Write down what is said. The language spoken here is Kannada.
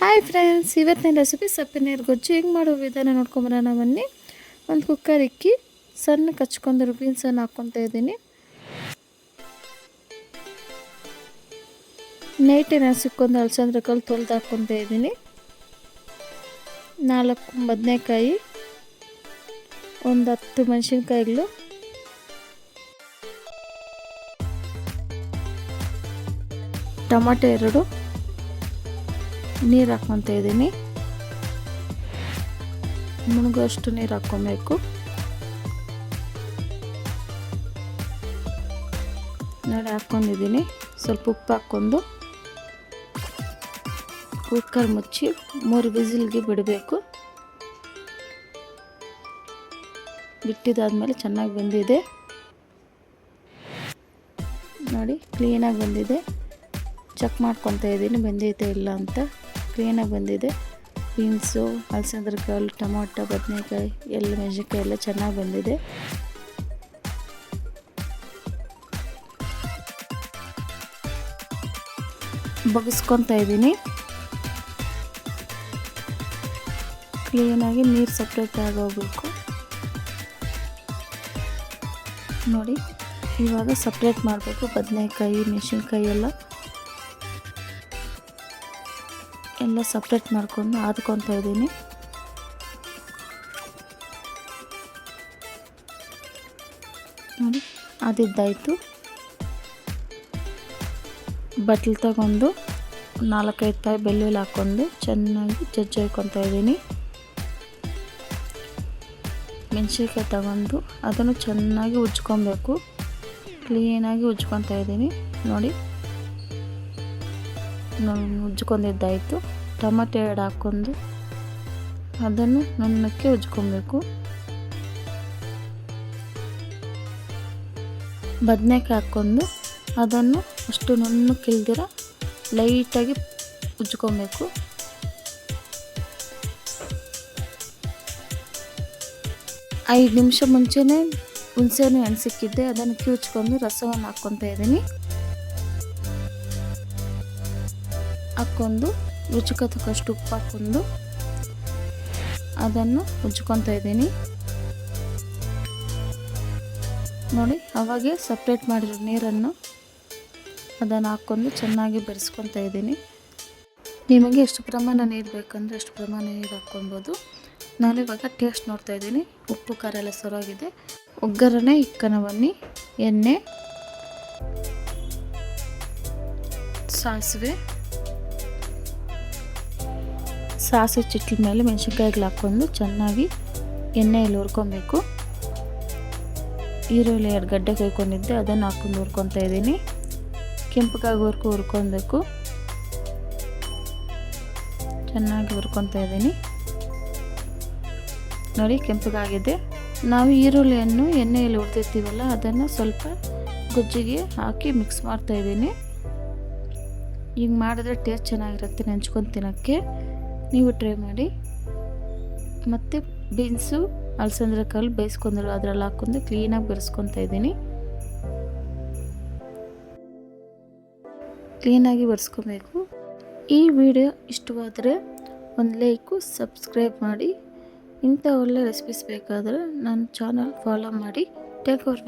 ಹಾಯ್ ಫ್ರೆಂಡ್ಸ್, ಇವತ್ತಿನ ರೆಸಿಪಿ ಸೊಪ್ಪಿನ ನೀರು ಗೊಜ್ಜು ಹೆಂಗೆ ಮಾಡೋ ವಿಧಾನ ನೋಡ್ಕೊಂಬರೋಣ ಬನ್ನಿ. ಒಂದು ಕುಕ್ಕರ್ ಇಕ್ಕಿ ಸಣ್ಣ ಕಚ್ಕೊಂಡಿರೋ ಬೀನ್ಸನ್ನು ಹಾಕ್ಕೊತಾ ಇದ್ದೀನಿ. ನೈಟಿನ ಸಿಕ್ಕೊಂದು ಅಲಸಂದ್ರೆ ಕಾಳು ತೊಳೆದು ಹಾಕ್ಕೊತಾ ಇದ್ದೀನಿ. 4 ಬದನೆಕಾಯಿ, ಒಂದು 10 ಮೆಣಸಿನ್ಕಾಯಿಗಳು, ಟೊಮಾಟೊ 2, ನೀರು ಹಾಕ್ಕೊತಾ ಇದ್ದೀನಿ. ಮುಳುಗುವಷ್ಟು ನೀರು ಹಾಕ್ಕೊಬೇಕು. ನೋಡಿ ಹಾಕ್ಕೊಂಡಿದ್ದೀನಿ. ಸ್ವಲ್ಪ ಉಪ್ಪು ಹಾಕ್ಕೊಂಡು ಕುಕ್ಕರ್ ಮುಚ್ಚಿ 3 ವಿಸಿಲ್ಗೆ ಬಿಡಬೇಕು. ಬಿಟ್ಟಿದ್ದಾದಮೇಲೆ ಚೆನ್ನಾಗಿ ಬೆಂದಿದೆ. ನೋಡಿ ಕ್ಲೀನಾಗಿ ಬಂದಿದೆ. ಚೆಕ್ ಮಾಡ್ಕೊತಾ ಇದ್ದೀನಿ ಬೆಂದೈತೆ ಇಲ್ಲ ಅಂತ. ಕ್ಲೀನಾಗಿ ಬಂದಿದೆ. ಬೀನ್ಸು, ಅಲಸಂದ್ರೆ ಕಾಳು, ಟೊಮಾಟೊ, ಬದನೆಕಾಯಿ ಎಲ್ಲ ಮೆಣಸಿನ್ಕಾಯಿ ಎಲ್ಲ ಚೆನ್ನಾಗಿ ಬಂದಿದೆ. ಬಗ್ಸ್ಕೊತಾ ಇದ್ದೀನಿ. ಕ್ಲೀನಾಗಿ ನೀರು ಸಪ್ರೇಟ್ ಆಗೋಗ್ಬೇಕು. ನೋಡಿ ಇವಾಗ ಸಪ್ರೇಟ್ ಮಾಡಬೇಕು. ಬದನೆಕಾಯಿ, ಮೆಣಸಿನ್ಕಾಯಿ ಎಲ್ಲ ಸಪ್ರೇಟ್ ಮಾಡ್ಕೊಂಡು ಆದ್ಕೊತಾ ಇದ್ದೀನಿ. ನೋಡಿ ಅದಿದ್ದಾಯಿತು. ಬಟ್ಲು ತಗೊಂಡು 4-5 ಪಾಯಿ ಬೆಳ್ಳುಳ್ಳಿ ಹಾಕ್ಕೊಂಡು ಚೆನ್ನಾಗಿ ಜಜ್ಜೊಯ್ಕೊತಾ ಇದ್ದೀನಿ. ಮೆಣಸಿನ್ಕಾಯಿ ತಗೊಂಡು ಅದನ್ನು ಚೆನ್ನಾಗಿ ಉಜ್ಕೊಬೇಕು. ಕ್ಲೀನಾಗಿ ಉಜ್ಕೊತಾ ಇದ್ದೀನಿ. ನೋಡಿ ಉಜ್ಕೊಂಡಿದ್ದಾಯಿತು. ಟೊಮಾಟೊ 2 ಹಾಕ್ಕೊಂಡು ಅದನ್ನು ನುಣ್ಣಕ್ಕೆ ಉಜ್ಕೊಬೇಕು. ಬದನೆಕಾಯಿ ಹಾಕ್ಕೊಂಡು ಅದನ್ನು ಅಷ್ಟು ನುಣ್ಣಕ್ಕೆ ಇಲ್ದಿರ ಲೈಟಾಗಿ ಉಜ್ಕೊಬೇಕು. ಐದು ನಿಮಿಷ ಮುಂಚೆನೇ ಹುಣಸೆಹಣ್ಣು ಎಣ್ಸಿಕ್ಕಿದ್ದೆ, ಅದನ್ನು ಕಿವುಚ್ಕೊಂಡು ರಸವನ್ನು ಹಾಕ್ಕೊತಾ ಇದ್ದೀನಿ. ಹಾಕ್ಕೊಂಡು ರುಚಿಗೆ ತಕ್ಕಷ್ಟು ಉಪ್ಪು ಹಾಕ್ಕೊಂಡು ಅದನ್ನು ಉಜ್ಕೊತಾ ಇದ್ದೀನಿ. ನೋಡಿ ಅವಾಗೆ ಸಪ್ರೇಟ್ ಮಾಡಿರೋ ನೀರನ್ನು ಅದನ್ನು ಹಾಕ್ಕೊಂಡು ಚೆನ್ನಾಗಿ ಬೆರೆಸ್ಕೊತಾ ಇದ್ದೀನಿ. ನಿಮಗೆ ಎಷ್ಟು ಪ್ರಮಾಣ ನೀರು ಬೇಕಂದರೆ ಅಷ್ಟು ಪ್ರಮಾಣ ನೀರು ಹಾಕ್ಕೊಬೋದು. ನಾನಿವಾಗ ಟೇಸ್ಟ್ ನೋಡ್ತಾ ಇದ್ದೀನಿ. ಉಪ್ಪು ಖಾರ ಎಲ್ಲ ಸರಿಯಾಗಿದೆ. ಒಗ್ಗರಣೆ ಇಕ್ಕನ ಬನ್ನಿ. ಎಣ್ಣೆ, ಸಾಸಿವೆ ಚಿಟ್ಲ ಮೇಲೆ ಮೆಣಸಿನ್ಕಾಯಿಗಳು ಹಾಕ್ಕೊಂಡು ಚೆನ್ನಾಗಿ ಎಣ್ಣೆಯಲ್ಲಿ ಹುರ್ಕೊಬೇಕು. ಈರುಳ್ಳಿ 2 ಗಡ್ಡೆ ಕೊಯ್ಕೊಂಡಿದ್ದೆ, ಅದನ್ನು ಹಾಕ್ಕೊಂಡು ಹುರ್ಕೊತಾ ಇದ್ದೀನಿ. ಕೆಂಪಗಾಗೋವರೆಗೂ ಹುರ್ಕೊಬೇಕು. ಚೆನ್ನಾಗಿ ಹುರ್ಕೊತಾ ಇದ್ದೀನಿ. ನೋಡಿ ಕೆಂಪಗಾಗಿದೆ. ನಾವು ಈರುಳ್ಳಿಯನ್ನು ಎಣ್ಣೆಯಲ್ಲಿ ಹುರಿದಿರ್ತೀವಲ್ಲ ಅದನ್ನು ಸ್ವಲ್ಪ ಗೊಜ್ಜಿಗೆ ಹಾಕಿ ಮಿಕ್ಸ್ ಮಾಡ್ತಾ ಇದ್ದೀನಿ. ಹಿಂಗೆ ಮಾಡಿದ್ರೆ ಟೇಸ್ಟ್ ಚೆನ್ನಾಗಿರುತ್ತೆ ನೆಂಚ್ಕೊಂಡು ತಿನ್ನೋಕ್ಕೆ. ನೀವು ಟ್ರೈ ಮಾಡಿ. ಮತ್ತು ಬೀನ್ಸು, ಅಲಸಂದ್ರೆ ಕಾಳು ಬೇಯಿಸ್ಕೊಂಡ್ರು ಅದರಲ್ಲಿ ಹಾಕ್ಕೊಂಡು ಕ್ಲೀನಾಗಿ ಬೆರೆಸ್ಕೊತಾ ಇದ್ದೀನಿ. ಕ್ಲೀನಾಗಿ ಬೆರೆಸ್ಕೊಬೇಕು. ಈ ವಿಡಿಯೋ ಇಷ್ಟವಾದರೆ ಒಂದು ಲೈಕು, ಸಬ್ಸ್ಕ್ರೈಬ್ ಮಾಡಿ. ಇಂಥ ಒಳ್ಳೆ ರೆಸಿಪೀಸ್ ಬೇಕಾದರೆ ನನ್ನ ಚಾನಲ್ ಫಾಲೋ ಮಾಡಿ. Take over.